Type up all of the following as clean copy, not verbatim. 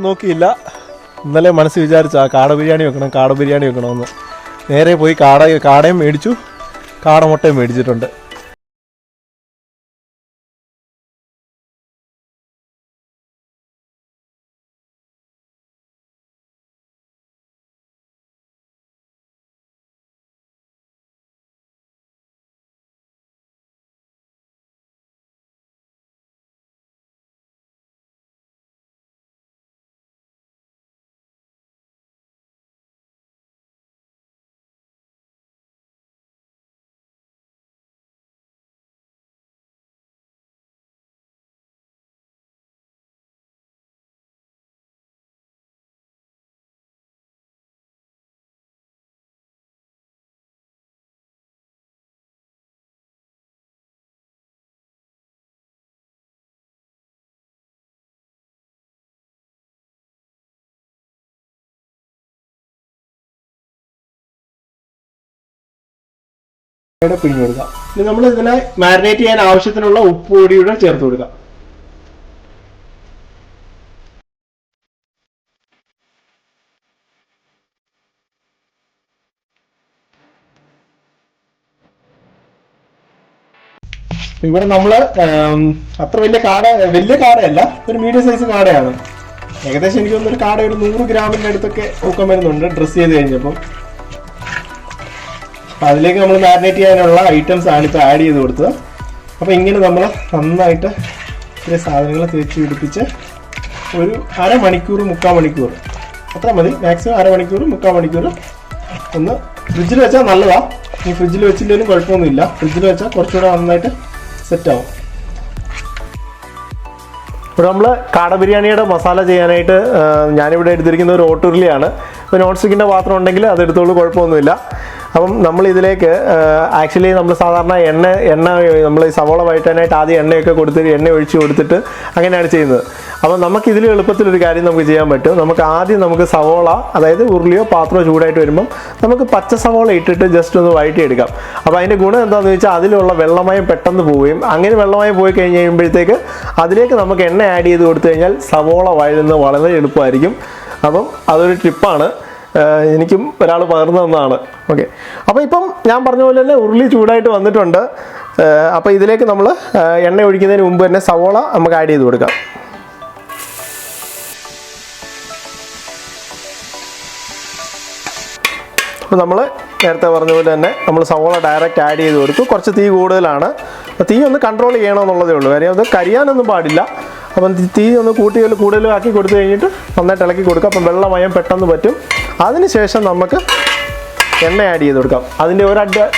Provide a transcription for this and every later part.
നോക്കിയില്ല. ഇന്നലെ മനസ്സ് വിചാരിച്ചു കാട ബിരിയാണി വെക്കണമെന്ന്. നേരെ പോയി കാടയും മേടിച്ചു, കാടമുട്ടയും മേടിച്ചിട്ടുണ്ട്. പിഴിഞ്ഞു കൊടുക്കാം. ഇനി നമ്മൾ ഇതിനെ മാരിനേറ്റ് ചെയ്യാൻ ആവശ്യത്തിനുള്ള ഉപ്പ് പൊടിയുടെ ചേർത്ത് കൊടുക്കാം. ഇവിടെ നമ്മള് അത്ര വലിയ കാടയല്ല, ഒരു മീഡിയം സൈസ് കാടയാണ്. ഏകദേശം എനിക്ക് തോന്നുന്നു ഒരു കാട ഒരു 100 ഗ്രാമിന്റെ അടുത്തൊക്കെ തൂക്കം വരുന്നുണ്ട് ഡ്രസ് ചെയ്ത് കഴിഞ്ഞപ്പം. അതിലേക്ക് നമ്മൾ മാരിനേറ്റ് ചെയ്യാനുള്ള ഐറ്റംസ് ആണ് ഇപ്പോൾ ആഡ് ചെയ്ത് കൊടുത്തത്. അപ്പോൾ ഇങ്ങനെ നമ്മൾ നന്നായിട്ട് ചില സാധനങ്ങൾ തേച്ച് പിടിപ്പിച്ച് ഒരു അരമണിക്കൂർ 3/4 മണിക്കൂർ അത്ര മതി, മാക്സിമം അരമണിക്കൂർ 3/4 മണിക്കൂർ ഒന്ന് ഫ്രിഡ്ജിൽ വെച്ചാൽ നല്ലതാണ്. ഈ ഫ്രിഡ്ജിൽ വെച്ചില്ലെങ്കിലും കുഴപ്പമൊന്നുമില്ല, ഫ്രിഡ്ജിൽ വെച്ചാൽ കുറച്ചുകൂടെ നന്നായിട്ട് സെറ്റാവും. ഇപ്പോൾ നമ്മൾ കാട ബിരിയാണിയുടെ മസാല ചെയ്യാനായിട്ട് ഞാനിവിടെ എടുത്തിരിക്കുന്ന ഒരു ഓട്ടുരുളിയാണ്. ഇപ്പോൾ നോൺ സ്റ്റിക്കിൻ്റെ പാത്രം ഉണ്ടെങ്കിൽ അതെടുത്തോളൂ, കുഴപ്പമൊന്നുമില്ല. അപ്പം നമ്മൾ ഇതിലേക്ക് ആക്ച്വലി നമ്മൾ സാധാരണ എണ്ണ നമ്മൾ ഈ സവോള വഴറ്റാനായിട്ട് ആദ്യം എണ്ണ ഒഴിച്ച് കൊടുത്തിട്ട് അങ്ങനെയാണ് ചെയ്യുന്നത്. അപ്പം നമുക്കിതിൽ എളുപ്പത്തിലൊരു കാര്യം നമുക്ക് ചെയ്യാൻ പറ്റും. നമുക്ക് സവോള, അതായത് ഉരുളിയോ പാത്രമോ ചൂടായിട്ട് വരുമ്പം നമുക്ക് പച്ച സവോള ഇട്ടിട്ട് ജസ്റ്റ് ഒന്ന് വഴറ്റിയെടുക്കാം. അപ്പോൾ അതിൻ്റെ ഗുണം എന്താണെന്ന് വെച്ചാൽ അതിലുള്ള വെള്ളമയം പെട്ടെന്ന് പോവുകയും, അങ്ങനെ വെള്ളമയം പോയി കഴിഞ്ഞ് കഴിയുമ്പോഴത്തേക്ക് അതിലേക്ക് നമുക്ക് എണ്ണ ആഡ് ചെയ്ത് കൊടുത്തു കഴിഞ്ഞാൽ സവോള വഴറ്റുന്നത് വളരെ എളുപ്പമായിരിക്കും. അപ്പം അതൊരു ടിപ്പാണ്, എനിക്കും ഒരാൾ പകർന്നു തന്നതാണ്. ഓക്കെ, അപ്പോൾ ഇപ്പം ഞാൻ പറഞ്ഞ പോലെ തന്നെ ഉരുളി ചൂടായിട്ട് വന്നിട്ടുണ്ട്. അപ്പോൾ ഇതിലേക്ക് നമ്മൾ എണ്ണ ഒഴിക്കുന്നതിന് മുമ്പ് തന്നെ സവോള നമുക്ക് ആഡ് ചെയ്ത് കൊടുക്കാം. അപ്പോൾ നമ്മൾ നേരത്തെ പറഞ്ഞ പോലെ തന്നെ നമ്മൾ സവോള ഡയറക്റ്റ് ആഡ് ചെയ്ത് കൊടുത്തു. കുറച്ച് തീ കൂടുതലാണ്, അപ്പോൾ തീ ഒന്ന് കൺട്രോൾ ചെയ്യണമെന്നുള്ളതേ ഉള്ളൂ. കാര്യം അത് കരിയാനൊന്നും പാടില്ല. അപ്പം തീ ഒന്ന് കൂടുതലും ആക്കി കൊടുത്തു കഴിഞ്ഞിട്ട് നന്നായിട്ട് ഇളക്കി കൊടുക്കുക. അപ്പം വെള്ളമയം പെട്ടെന്ന് പറ്റും. അതിനുശേഷം നമുക്ക് എണ്ണ ആഡ് ചെയ്ത് കൊടുക്കാം. അതിൻ്റെ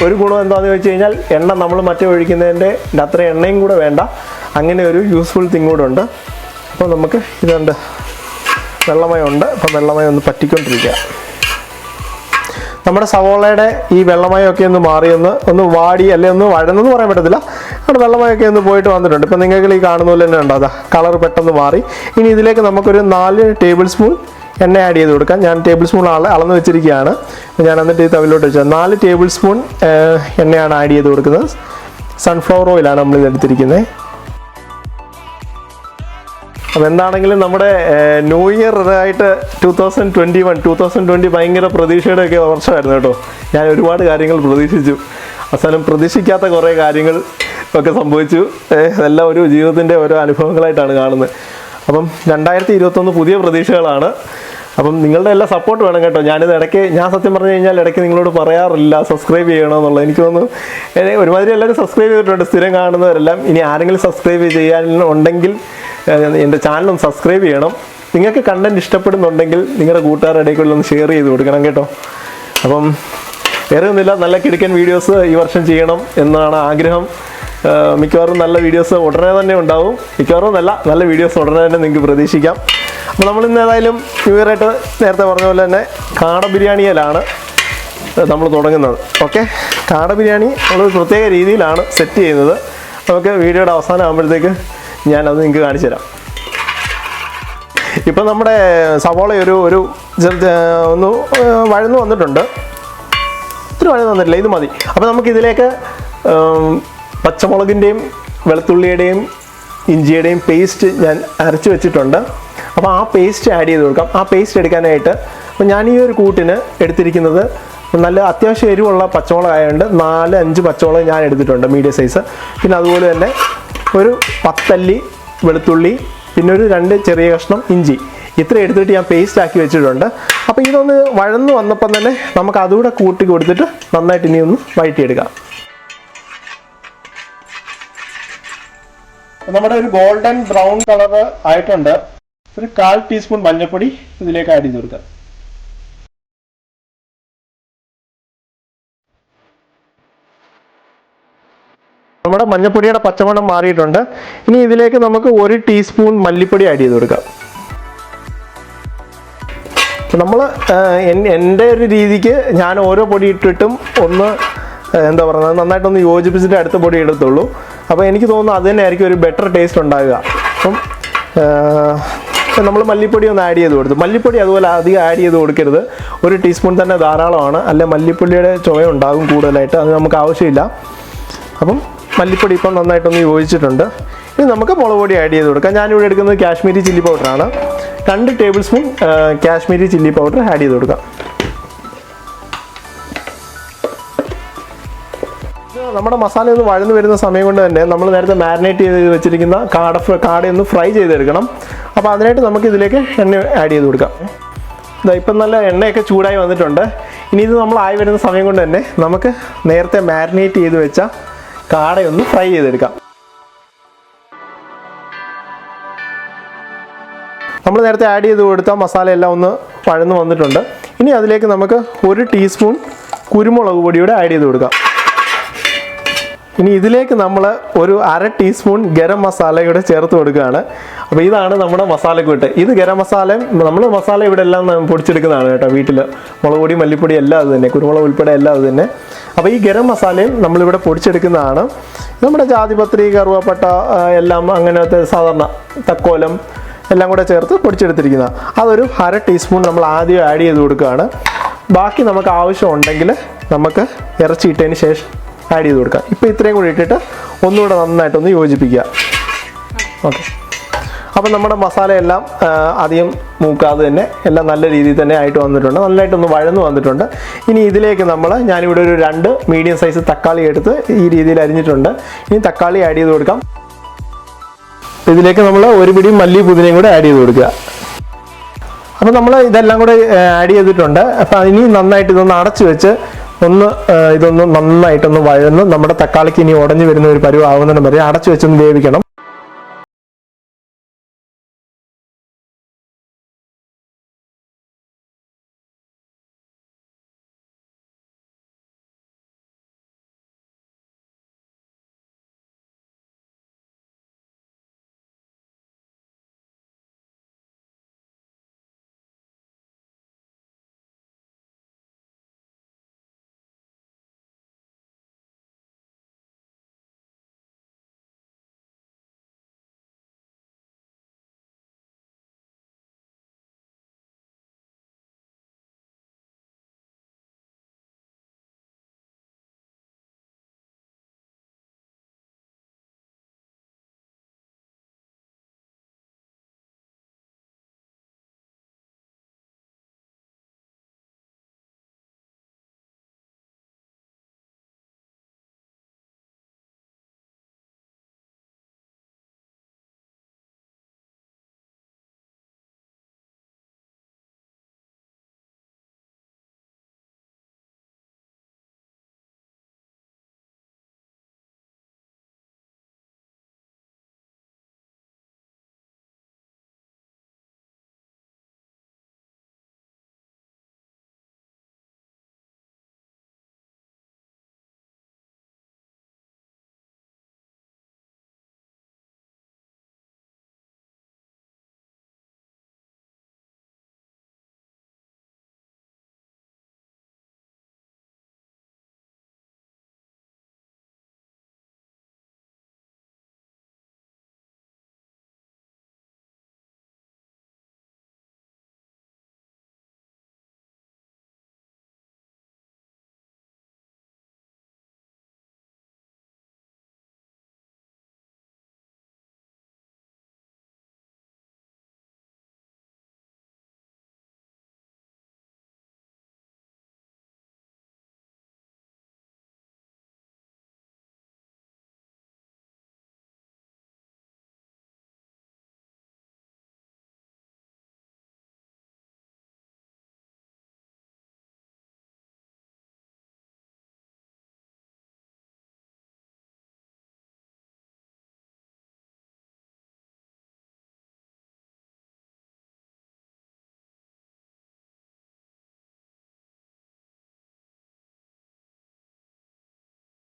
ഒരു ഗുണം എന്താണെന്ന് വെച്ച് കഴിഞ്ഞാൽ എണ്ണ നമ്മൾ മറ്റേ ഒഴിക്കുന്നതിൻ്റെ അത്ര എണ്ണയും കൂടെ വേണ്ട, അങ്ങനെ ഒരു യൂസ്ഫുൾ തിങ് കൂടെ ഉണ്ട്. അപ്പോൾ നമുക്ക് ഇതുണ്ട്, വെള്ളമയം ഉണ്ട്. അപ്പം വെള്ളമയം ഒന്ന് പറ്റിക്കൊണ്ടിരിക്കുക. നമ്മുടെ സവോളയുടെ ഈ വെള്ളമയമൊക്കെ ഒന്ന് മാറി ഒന്ന് വാടി അല്ലെ ഒന്ന് വഴന്നെന്ന് പറയാൻ പറ്റത്തില്ല, അവിടെ വെള്ളമയമൊക്കെ ഒന്ന് പോയിട്ട് വന്നിട്ടുണ്ട്. ഇപ്പം നിങ്ങൾക്ക് ഈ കാണുന്ന പോലെ തന്നെ ഉണ്ട്, അതാ കളർ പെട്ടെന്ന് മാറി. ഇനി ഇതിലേക്ക് നമുക്കൊരു 4 ടേബിൾ സ്പൂൺ എണ്ണ ആഡ് ചെയ്ത് കൊടുക്കാം. ഞാൻ ടേബിൾ സ്പൂൺ അളന്ന് വെച്ചിരിക്കുകയാണ്. ഞാൻ എന്നിട്ട് ഈ തവിലോട്ട് വെച്ചത് 4 ടേബിൾ സ്പൂൺ എണ്ണയാണ് ആഡ് ചെയ്ത് കൊടുക്കുന്നത്. സൺഫ്ലവർ ഓയിലാണ് നമ്മളിത് എടുത്തിരിക്കുന്നത്. അപ്പോൾ എന്താണെങ്കിലും നമ്മുടെ ന്യൂ ഇയർ ആയിട്ട് 2020 ഭയങ്കര പ്രതീക്ഷയുടെയൊക്കെ വർഷമായിരുന്നു കേട്ടോ. ഞാൻ ഒരുപാട് കാര്യങ്ങൾ പ്രതീക്ഷിച്ചു, അവസാനം പ്രതീക്ഷിക്കാത്ത കുറേ കാര്യങ്ങൾ ഒക്കെ സംഭവിച്ചു. അതെല്ലാം ഒരു ജീവിതത്തിൻ്റെ ഓരോ അനുഭവങ്ങളായിട്ടാണ് കാണുന്നത്. അപ്പം 2021 പുതിയ പ്രതീക്ഷകളാണ്. അപ്പം നിങ്ങളുടെ എല്ലാ സപ്പോർട്ട് വേണം കേട്ടോ. ഞാൻ സത്യം പറഞ്ഞു കഴിഞ്ഞാൽ ഇടയ്ക്ക് നിങ്ങളോട് പറയാറില്ല സബ്സ്ക്രൈബ് ചെയ്യണമെന്നുള്ളത്. എനിക്ക് തോന്നുന്നു ഒരുമാതിരി എല്ലാവരും സബ്സ്ക്രൈബ് ചെയ്തിട്ടുണ്ട്, സ്ഥിരം കാണുന്നവരെല്ലാം. ഇനി ആരെങ്കിലും സബ്സ്ക്രൈബ് ചെയ്യാനുണ്ടെങ്കിൽ എൻ്റെ ചാനലൊന്ന് സബ്സ്ക്രൈബ് ചെയ്യണം. നിങ്ങൾക്ക് കണ്ടൻറ്റ് ഇഷ്ടപ്പെടുന്നുണ്ടെങ്കിൽ നിങ്ങളുടെ കൂട്ടുകാരുടെ ഇടയ്ക്കുള്ള ഒന്ന് ഷെയർ ചെയ്ത് കൊടുക്കണം കേട്ടോ. അപ്പം വേറെ ഒന്നുമില്ല, നല്ല കിടുക്കൻ വീഡിയോസ് ഈ വർഷം ചെയ്യണം എന്നാണ് ആഗ്രഹം. മിക്കവാറും നല്ല വീഡിയോസ് ഉടനെ തന്നെ ഉണ്ടാവും. നല്ല വീഡിയോസ് ഉടനെ തന്നെ നിങ്ങൾക്ക് പ്രതീക്ഷിക്കാം. അപ്പോൾ നമ്മളിന്ന് ഏതായാലും ന്യൂ ഇയർ ആയിട്ട് നേരത്തെ പറഞ്ഞ പോലെ തന്നെ കാട ബിരിയാണിയിലാണ് നമ്മൾ തുടങ്ങുന്നത്. ഓക്കെ, കാട ബിരിയാണി നമ്മൾ പ്രത്യേക രീതിയിലാണ് സെറ്റ് ചെയ്യുന്നത്. നമുക്ക് വീഡിയോയുടെ അവസാനം ആകുമ്പോഴത്തേക്ക് ഞാനത് നിങ്ങൾക്ക് കാണിച്ചു തരാം. ഇപ്പം നമ്മുടെ സവോള ഒരു ഒന്ന് വഴന്നു വന്നിട്ടുണ്ട്. ഒത്തിരി വഴന്നു വന്നിട്ടില്ല, ഇത് മതി. അപ്പോൾ നമുക്കിതിലേക്ക് പച്ചമുളകിൻ്റെയും വെളുത്തുള്ളിയുടെയും ഇഞ്ചിയുടെയും പേസ്റ്റ് ഞാൻ അരച്ച് വെച്ചിട്ടുണ്ട്. അപ്പോൾ ആ പേസ്റ്റ് ആഡ് ചെയ്ത് കൊടുക്കാം. ആ പേസ്റ്റ് എടുക്കാനായിട്ട് അപ്പോൾ ഞാൻ ഈ ഒരു കൂട്ടിന് എടുത്തിരിക്കുന്നത് നല്ല അത്യാവശ്യം എരിവുള്ള പച്ചമുളക് ആയതുകൊണ്ട് 4-5 പച്ചമുളക് ഞാൻ എടുത്തിട്ടുണ്ട്, മീഡിയം സൈസ്. പിന്നെ അതുപോലെ തന്നെ ഒരു 10 അല്ലി വെളുത്തുള്ളി, പിന്നെ ഒരു 2 ചെറിയ കഷ്ണം ഇഞ്ചി, ഇത്ര എടുത്തിട്ട് ഞാൻ പേസ്റ്റ് ആക്കി വെച്ചിട്ടുണ്ട്. അപ്പോൾ ഇതൊന്ന് വഴന്ന് വന്നപ്പം തന്നെ നമുക്ക് അതുകൂടെ കൂട്ടി കൊടുത്തിട്ട് നന്നായിട്ട് ഇനി ഒന്ന് വഴറ്റിയെടുക്കാം. നമ്മുടെ ഒരു ഗോൾഡൻ ബ്രൗൺ കളർ ആയിട്ടുണ്ട്. ഒരു 1/4 ടീസ്പൂൺ മഞ്ഞൾപ്പൊടി ഇതിലേക്ക് ആഡ് ചെയ്ത് കൊടുക്കാം. നമ്മുടെ മഞ്ഞൾപ്പൊടിയുടെ പച്ചമണം മാറിയിട്ടുണ്ട്. ഇനി ഇതിലേക്ക് നമുക്ക് 1 ടീസ്പൂൺ മല്ലിപ്പൊടി ആഡ് ചെയ്ത് കൊടുക്കാം. നമ്മൾ എൻ്റെ ഒരു രീതിക്ക് ഞാൻ ഓരോ പൊടി ഇട്ടിട്ടും ഒന്ന് എന്താ പറയുന്നത് നന്നായിട്ടൊന്ന് യോജിപ്പിച്ചിട്ട് അടുത്ത പൊടി എടുത്തുള്ളൂ. അപ്പോൾ എനിക്ക് തോന്നുന്നു അത് തന്നെ ആയിരിക്കും ഒരു ബെറ്റർ ടേസ്റ്റ് ഉണ്ടാകുക. അപ്പം നമ്മൾ മല്ലിപ്പൊടി ഒന്ന് ആഡ് ചെയ്ത് കൊടുത്തു. മല്ലിപ്പൊടി അതുപോലെ അധികം ആഡ് ചെയ്ത് കൊടുക്കരുത്, 1 ടീസ്പൂൺ തന്നെ ധാരാളമാണ്. അല്ലെ മല്ലിപ്പൊടിയുടെ ചുവ ഉണ്ടാകും കൂടുതലായിട്ട്, അത് നമുക്ക് ആവശ്യമില്ല. അപ്പം മല്ലിപ്പൊടി ഇപ്പം നന്നായിട്ടൊന്ന് യോജിച്ചിട്ടുണ്ട്. ഇനി നമുക്ക് മുളക് പൊടി ആഡ് ചെയ്ത് കൊടുക്കാം. ഞാനിവിടെ എടുക്കുന്നത് കാശ്മീരി ചില്ലി പൗഡറാണ്. 2 table spoon Kashmiri chilli powder add ചെയ്ത് കൊടുക്കാം. നമ്മുടെ മസാല ഒന്ന് വഴന്ന് വരുന്ന സമയം കൊണ്ട് തന്നെ നമ്മൾ നേരത്തെ മാരിനേറ്റ് ചെയ്ത് വെച്ചിരിക്കുന്ന കാടയൊന്ന് ഫ്രൈ ചെയ്തെടുക്കണം. അപ്പോൾ അതിനായിട്ട് നമുക്ക് ഇതിലേക്ക് എണ്ണ ആഡ് ചെയ്ത് കൊടുക്കാം. ഇപ്പം നല്ല എണ്ണയൊക്കെ ചൂടായി വന്നിട്ടുണ്ട്. ഇനി ഇത് നമ്മൾ ആയി വരുന്ന സമയം കൊണ്ട് തന്നെ നമുക്ക് നേരത്തെ മാരിനേറ്റ് ചെയ്ത് വെച്ച കാടയൊന്ന് ഫ്രൈ ചെയ്തെടുക്കാം. നമ്മൾ നേരത്തെ ആഡ് ചെയ്ത് കൊടുത്ത മസാല എല്ലാം ഒന്ന് വഴന്ന് വന്നിട്ടുണ്ട്. ഇനി അതിലേക്ക് നമുക്ക് 1 ടീസ്പൂൺ കുരുമുളക് പൊടിയൂടെ ആഡ് ചെയ്ത് കൊടുക്കാം. ഇനി ഇതിലേക്ക് നമ്മൾ ഒരു 1/2 ടീസ്പൂൺ ഗരം മസാലയുടെ ചേർത്ത് കൊടുക്കുകയാണ്. അപ്പോൾ ഇതാണ് നമ്മുടെ മസാലക്കൂട്ട്. ഇത് ഗരം മസാലയും നമ്മൾ മസാല ഇവിടെ എല്ലാം പൊടിച്ചെടുക്കുന്നതാണ് കേട്ടോ. വീട്ടിൽ മുളക് പൊടി മല്ലിപ്പൊടി എല്ലാം അത് തന്നെ, കുരുമുളക് ഉൾപ്പെടെ എല്ലാം അത് തന്നെ. അപ്പോൾ ഈ ഗരം മസാലയും നമ്മളിവിടെ പൊടിച്ചെടുക്കുന്നതാണ്. നമ്മുടെ ജാതിപത്രി, കറുവപ്പട്ട എല്ലാം അങ്ങനത്തെ സാധാരണ തക്കോലം എല്ലാം കൂടെ ചേർത്ത് പൊടിച്ചെടുത്തിരിക്കുന്ന അതൊരു 1/2 ടീസ്പൂൺ നമ്മൾ ആദ്യം ആഡ് ചെയ്ത് കൊടുക്കുകയാണ്. ബാക്കി നമുക്ക് ആവശ്യമുണ്ടെങ്കിൽ നമുക്ക് ഇറച്ചി ഇട്ടതിന് ശേഷം ആഡ് ചെയ്ത് കൊടുക്കാം. ഇപ്പോൾ ഇത്രയും കൂടി ഇട്ടിട്ട് ഒന്നുകൂടെ നന്നായിട്ടൊന്ന് യോജിപ്പിക്കുക. ഓക്കെ, അപ്പം നമ്മുടെ മസാലയെല്ലാം അധികം മൂക്കാതെ തന്നെ എല്ലാം നല്ല രീതിയിൽ തന്നെ ആയിട്ട് വന്നിട്ടുണ്ട്. നന്നായിട്ടൊന്ന് വഴന്ന് വന്നിട്ടുണ്ട്. ഇനി ഇതിലേക്ക് ഞാനിവിടെ ഒരു 2 മീഡിയം സൈസ് തക്കാളി എടുത്ത് ഈ രീതിയിൽ അരിഞ്ഞിട്ടുണ്ട്. ഇനി തക്കാളി ആഡ് ചെയ്ത് കൊടുക്കാം. ഇതിലേക്ക് നമ്മൾ 1 പിടി മല്ലി പുതിനയും കൂടെ ആഡ് ചെയ്ത് കൊടുക്കുക. അപ്പോൾ നമ്മൾ ഇതെല്ലാം കൂടെ ആഡ് ചെയ്തിട്ടുണ്ട്. അപ്പോൾ ഇനി നന്നായിട്ട് ഇതൊന്ന് അടച്ചു വെച്ച് ഇതൊന്ന് നന്നായിട്ടൊന്ന് വഴന്ന് നമ്മുടെ തക്കാളിക്ക് ഇനി ഉടഞ്ഞു വരുന്ന ഒരു പരുവാകുന്നതിന് വരെ അടച്ചു വെച്ചൊന്ന് വേവിക്കണം.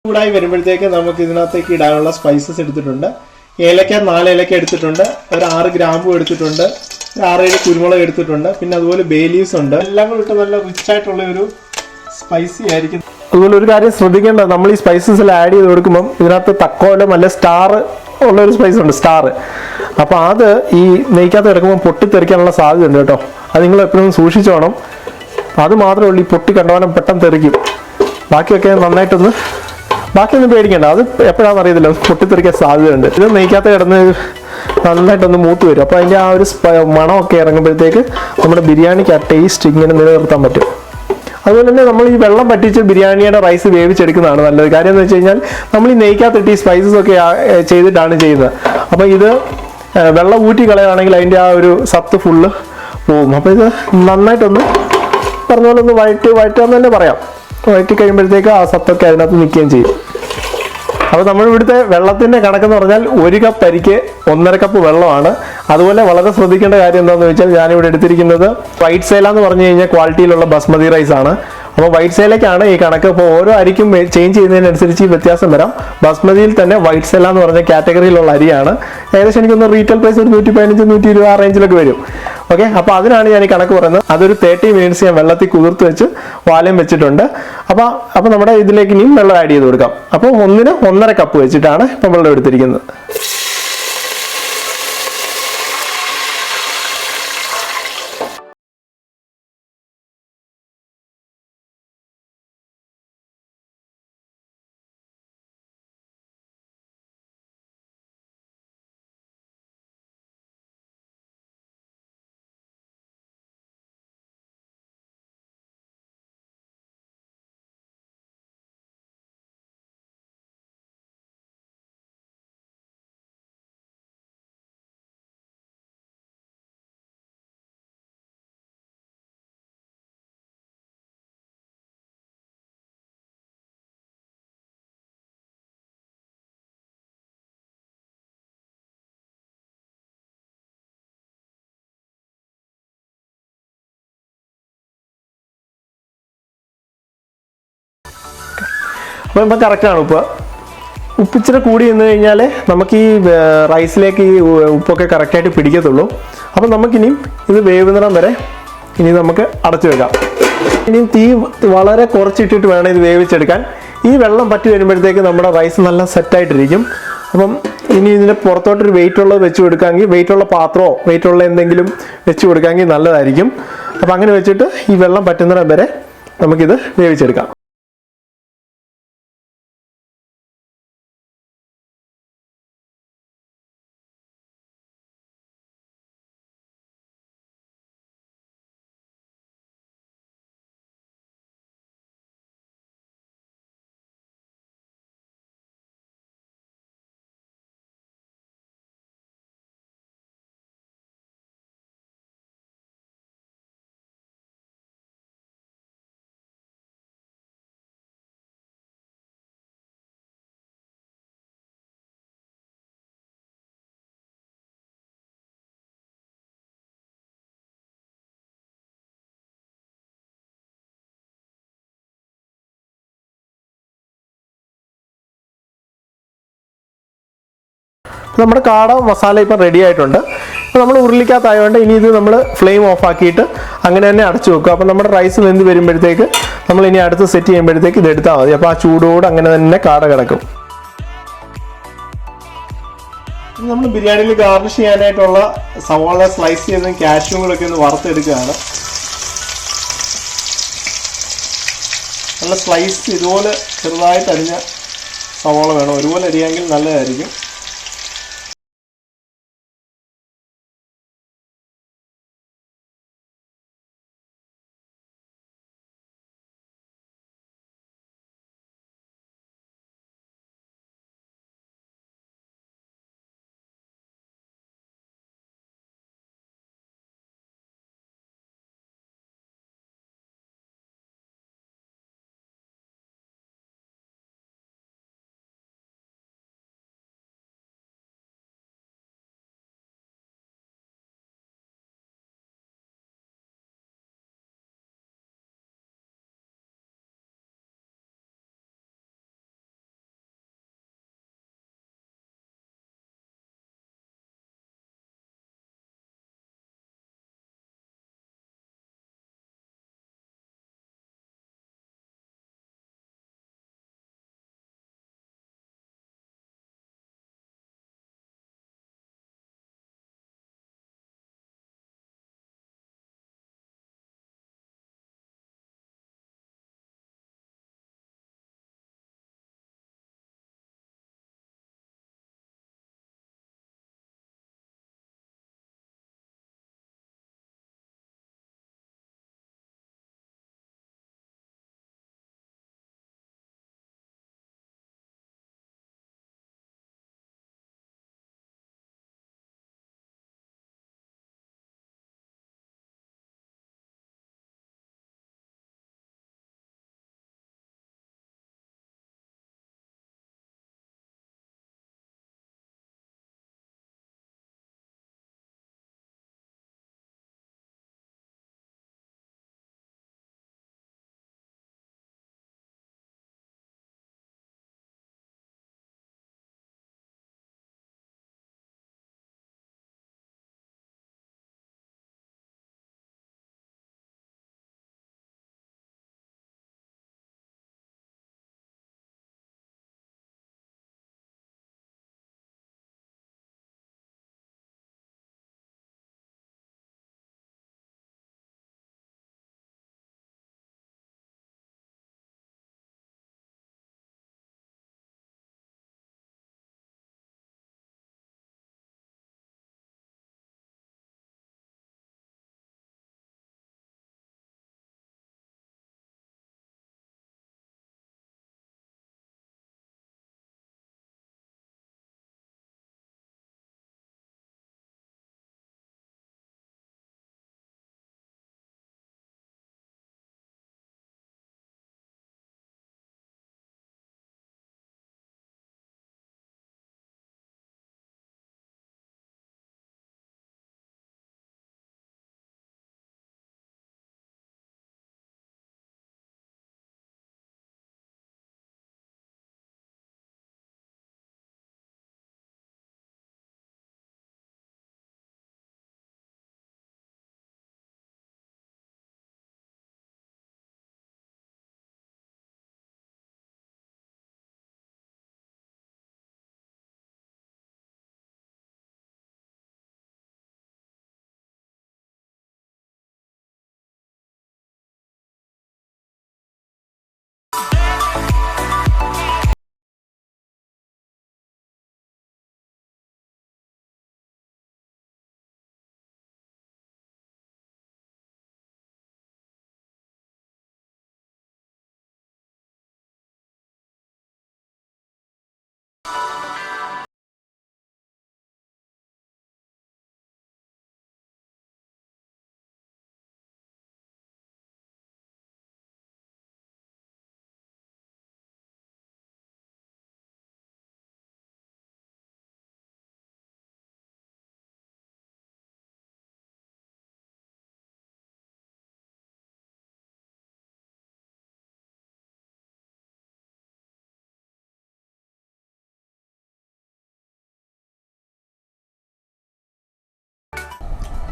ചൂടായി വരുമ്പോഴത്തേക്ക് നമുക്ക് ഇതിനകത്തേക്ക് ഇടാനുള്ള സ്പൈസസ് എടുത്തിട്ടുണ്ട്. ഏലക്ക 4 ഏലക്ക എടുത്തിട്ടുണ്ട്, ഒരു 6 ഗ്രാമ്പു എടുത്തിട്ടുണ്ട്, ഒരു 6-7 കുരുമുളക് എടുത്തിട്ടുണ്ട്, പിന്നെ അതുപോലെ ബേ ലീവ്സ് ഉണ്ട്. എല്ലാം കൂടി ഇട്ട് നല്ല റിച്ച് ആയിട്ടുള്ള ഒരു സ്പൈസി ആയിരിക്കും. അതുപോലെ ഒരു കാര്യം ശ്രദ്ധിക്കേണ്ട, നമ്മൾ ഈ സ്പൈസസിൽ ആഡ് ചെയ്ത് കൊടുക്കുമ്പോൾ ഇതിനകത്ത് തക്കോലം അല്ല സ്റ്റാർ ഉള്ള ഒരു സ്പൈസ് ഉണ്ട്, സ്റ്റാർ. അപ്പോൾ അത് ഈ നെയ്ക്കകത്ത് കിടക്കുമ്പോൾ പൊട്ടിത്തെറിക്കാനുള്ള സാധ്യത ഉണ്ട് കേട്ടോ. അത് നിങ്ങൾ എപ്പോഴും സൂക്ഷിച്ചോണം. അത് മാത്രമേ ഉള്ളൂ ഈ പൊട്ടി കണ്ടവാനം പെട്ടെന്ന് തെറിക്കും. ബാക്കിയൊക്കെ നന്നായിട്ടൊന്നും പേടിക്കേണ്ട, അത് എപ്പോഴാണെന്ന് അറിയത്തില്ല, പൊട്ടിത്തെറിക്കാൻ സാധ്യതയുണ്ട്. ഇത് നെയ്ക്കകത്ത് കിടന്ന് നന്നായിട്ടൊന്ന് മൂത്ത് വരും. അപ്പോൾ അതിൻ്റെ ആ ഒരു മണമൊക്കെ ഇറങ്ങുമ്പോഴത്തേക്ക് നമ്മുടെ ബിരിയാണിക്ക് ആ ടേസ്റ്റ് ഇങ്ങനെ നിലനിർത്താൻ പറ്റും. അതുപോലെ തന്നെ നമ്മൾ ഈ വെള്ളം പറ്റിച്ച് ബിരിയാണിയുടെ റൈസ് വേവിച്ചെടുക്കുന്നതാണ് നല്ലത്. കാര്യം എന്ന് വെച്ച് കഴിഞ്ഞാൽ നമ്മൾ ഈ നെയ്ക്കകത്തിട്ട് ഈ സ്പൈസസ് ഒക്കെ ചെയ്തിട്ടാണ് ചെയ്യുന്നത്. അപ്പോൾ ഇത് വെള്ളം ഊറ്റി കളയുകയാണെങ്കിൽ അതിൻ്റെ ആ ഒരു സത്ത് ഫുള്ള് പോകും. അപ്പോൾ ഇത് നന്നായിട്ടൊന്ന് പറഞ്ഞ പോലെ ഒന്ന് വഴറ്റാന്ന് തന്നെ പറയാം. വഴറ്റി കഴിയുമ്പോഴത്തേക്ക് ആ സത്തൊക്കെ അതിനകത്ത് നിൽക്കുകയും ചെയ്യും. അപ്പോൾ നമ്മൾ ഇവിടുത്തെ വെള്ളത്തിൻ്റെ കണക്കെന്ന് പറഞ്ഞാൽ 1 കപ്പ് അരിക്ക് 1.5 കപ്പ് വെള്ളമാണ്. അതുപോലെ വളരെ ശ്രദ്ധിക്കേണ്ട കാര്യം എന്താണെന്ന് വെച്ചാൽ ഞാനിവിടെ എടുത്തിരിക്കുന്നത് വൈറ്റ് സേല എന്ന് പറഞ്ഞു കഴിഞ്ഞാൽ ക്വാളിറ്റിയിലുള്ള ബസ്മതി റൈസ് ആണ്. അപ്പോൾ വൈറ്റ് സേലയ്ക്കാണ് ഈ കണക്ക്. അപ്പോൾ ഓരോ അരിക്കും ചേഞ്ച് ചെയ്യുന്നതിനനുസരിച്ച് ഈ വ്യത്യാസം വരാം. ബസ്മതിയിൽ തന്നെ വൈറ്റ് സേല എന്ന് പറഞ്ഞ കാറ്റഗറിയിലുള്ള അരിയാണ്. ഏകദേശം എനിക്കൊന്ന് റീറ്റെയിൽ പ്രൈസ് ഒരു 115-120 ആ റേഞ്ചിലൊക്കെ വരും. ഓക്കെ, അപ്പോൾ അതിനാണ് ഞാൻ ഈ കണക്ക് പറയുന്നത്. അതൊരു 30 മിനിറ്റ്സ് ഞാൻ വെള്ളത്തിൽ കുതിർത്ത് വെച്ച് വാലയും വെച്ചിട്ടുണ്ട്. അപ്പോൾ നമ്മുടെ ഇതിലേക്ക് ഇനിയും വെള്ളം ആഡ് ചെയ്ത് കൊടുക്കാം. അപ്പോൾ 1-ന് 1.5 കപ്പ് വെച്ചിട്ടാണ് ഇപ്പം വെള്ളം എടുത്തിരിക്കുന്നത്. അപ്പോൾ ഇപ്പം കറക്റ്റാണ് ഉപ്പ്. ഉപ്പിച്ചിരി കൂടി നിന്ന് കഴിഞ്ഞാൽ നമുക്ക് ഈ റൈസിലേക്ക് ഈ ഉപ്പൊക്കെ കറക്റ്റായിട്ട് പിടിക്കത്തുള്ളൂ. അപ്പം നമുക്കിനിയും ഇത് വേവുന്നിടം വരെ ഇനി നമുക്ക് അടച്ചു വെക്കാം. ഇനിയും തീ വളരെ കുറച്ചിട്ടിട്ട് വേണം ഇത് വേവിച്ചെടുക്കാൻ. ഈ വെള്ളം പറ്റി വരുമ്പോഴത്തേക്ക് നമ്മുടെ റൈസ് നല്ല സെറ്റായിട്ടിരിക്കും. അപ്പം ഇനി ഇതിൻ്റെ പുറത്തോട്ടൊരു വെയിറ്റ് ഉള്ളത് വെച്ച് കൊടുക്കാമെങ്കിൽ, വെയിറ്റുള്ള പാത്രമോ വെയിറ്റുള്ള എന്തെങ്കിലും വെച്ച് കൊടുക്കാമെങ്കിൽ നല്ലതായിരിക്കും. അപ്പം അങ്ങനെ വെച്ചിട്ട് ഈ വെള്ളം പറ്റുന്നിടം വരെ നമുക്കിത് വേവിച്ചെടുക്കാം. നമ്മുടെ കാട മസാല ഇപ്പം റെഡി ആയിട്ടുണ്ട്. അപ്പോൾ നമ്മൾ ഉരുളിക്കകത്തായതുകൊണ്ട് ഇനി ഇത് നമ്മൾ ഫ്ലെയിം ഓഫ് ആക്കിയിട്ട് അങ്ങനെ തന്നെ അടച്ചു വെക്കുക. അപ്പോൾ നമ്മുടെ റൈസ് വെന്ത് വരുമ്പോഴത്തേക്ക് നമ്മൾ ഇനി അടുത്ത് സെറ്റ് ചെയ്യുമ്പോഴത്തേക്ക് ഇത് എടുത്താൽ മതി. അപ്പോൾ ആ ചൂടോട് അങ്ങനെ തന്നെ കാട കിടക്കും. നമ്മൾ ബിരിയാണിയിൽ ഗാർണിഷ് ചെയ്യാനായിട്ടുള്ള സവാള സ്ലൈസ് ചെയ്തതും കാഷ്യൂം കൂടെ ഒക്കെ ഒന്ന് വറുത്തെടുക്കുകയാണ്. നല്ല സ്ലൈസ് ഇതുപോലെ ചെറുതായിട്ട് അരിഞ്ഞ സവാള വേണം. ഒരുപോലെ അരിയാമെങ്കിൽ നല്ലതായിരിക്കും.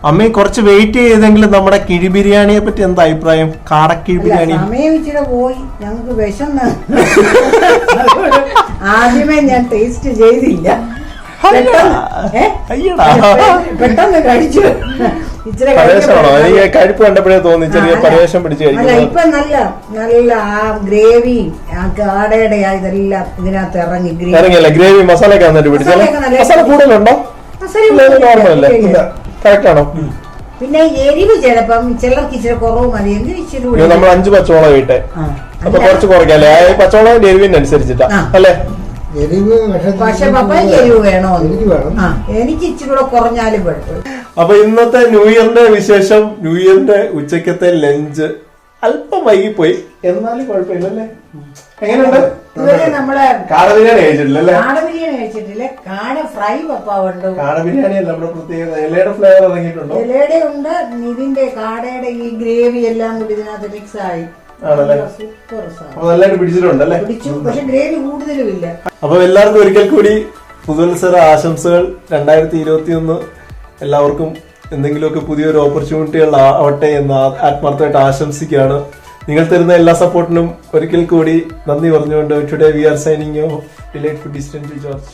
അമ്മ കുറച്ച് വെയിറ്റ് ചെയ്തെങ്കിലും നമ്മുടെ കിഴി ബിരിയാണിയെ പറ്റി എന്താ അഭിപ്രായം? കാടക്കിഴി ബിരിയാണി സമയം ഇച്ചിരി പോയി, ഞങ്ങൾക്ക് വിശന്ന് ആദ്യമേ ഞാൻ ടേസ്റ്റ് ചെയ്തില്ല, പെട്ടെന്ന് കഴിച്ചു. എനിക്ക് കഴിപ്പ് കണ്ടപ്പോഴേ തോന്നി ചെറിയ പരിവേഷം പിടിച്ച് അല്ല ഇപ്പൊ നല്ല നല്ല ആ ഗ്രേവി ആ കാടയുടെ ഇതെല്ലാം ഇതിനകത്ത് ഇറങ്ങിയല്ലേ? ഗ്രേവി മസാല ഒക്കെ വന്നിട്ട് പിടിച്ചാൽ മസാല കൂടുതലുണ്ടോ? നോർമൽ അല്ലേ? കറക്റ്റ് ആണോ? പിന്നെ എരിവ് ചിലപ്പം ചിലർക്ക് ഇച്ചിരി കുറവ് മതിയെങ്കിൽ ഇച്ചിരി നമ്മൾ 5 പച്ചമുളക് ഇട്ടെ, അപ്പൊ കുറച്ച് കുറയ്ക്കല്ലേ? പച്ചമുളകിന്റെ എരിവിന് അനുസരിച്ചിട്ടാ അല്ലേ? പക്ഷെ പപ്പായ്ക്ക് എരിവ് വേണോ? എനിക്ക് ഇച്ചിരി കൂടെ കുറഞ്ഞാലും കുഴപ്പമില്ല. അപ്പൊ ഇന്നത്തെ ന്യൂ ഇയറിന്റെ വിശേഷം, ന്യൂ ഇയറിന്റെ ഉച്ചക്കത്തെ ലഞ്ച് അല്പം വൈകിപ്പോയി, എന്നാലും കുഴപ്പമില്ലല്ലേ? എങ്ങനെയുണ്ട്? ഇതുവരെ നമ്മള് കാട ബിരിയാണി കഴിച്ചിട്ടില്ലല്ലേ? കാട ബിരിയാണി കഴിച്ചിട്ടില്ല. കാട ഫ്രൈ പപ്പാവുണ്ട്. കാട ബിരിയാണി നമ്മുടെ പ്രത്യേകത. ഇലയുടെ ഫ്ലേവർ ഇറങ്ങിയിട്ടുണ്ടോ? ഇലയുടെ ഉണ്ട്, ഇതിന്റെ കാടയുടെ ഈ ഗ്രേവി എല്ലാം കൂടി ഇതിനകത്ത് മിക്സ് ആയി സൂപ്പർ നല്ലതായിട്ട് പിടിച്ചിട്ടുണ്ടല്ലേ? പിടിച്ചു, പക്ഷെ ഗ്രേവി കൂടുതലും ഇല്ല. അപ്പൊ എല്ലാവർക്കും ഒരിക്കൽ കൂടി പുതുവത്സര ആശംസകൾ. 2021 എല്ലാവർക്കും എന്തെങ്കിലുമൊക്കെ പുതിയൊരു ഓപ്പർച്യൂണിറ്റികൾ ആവട്ടെ എന്ന് ആത്മാർത്ഥമായിട്ട് ആശംസിക്കുകയാണ്. നിങ്ങൾ തരുന്ന എല്ലാ സപ്പോർട്ടിനും ഒരിക്കൽ കൂടി നന്ദി പറഞ്ഞുകൊണ്ട് today we are signing delight food distance George.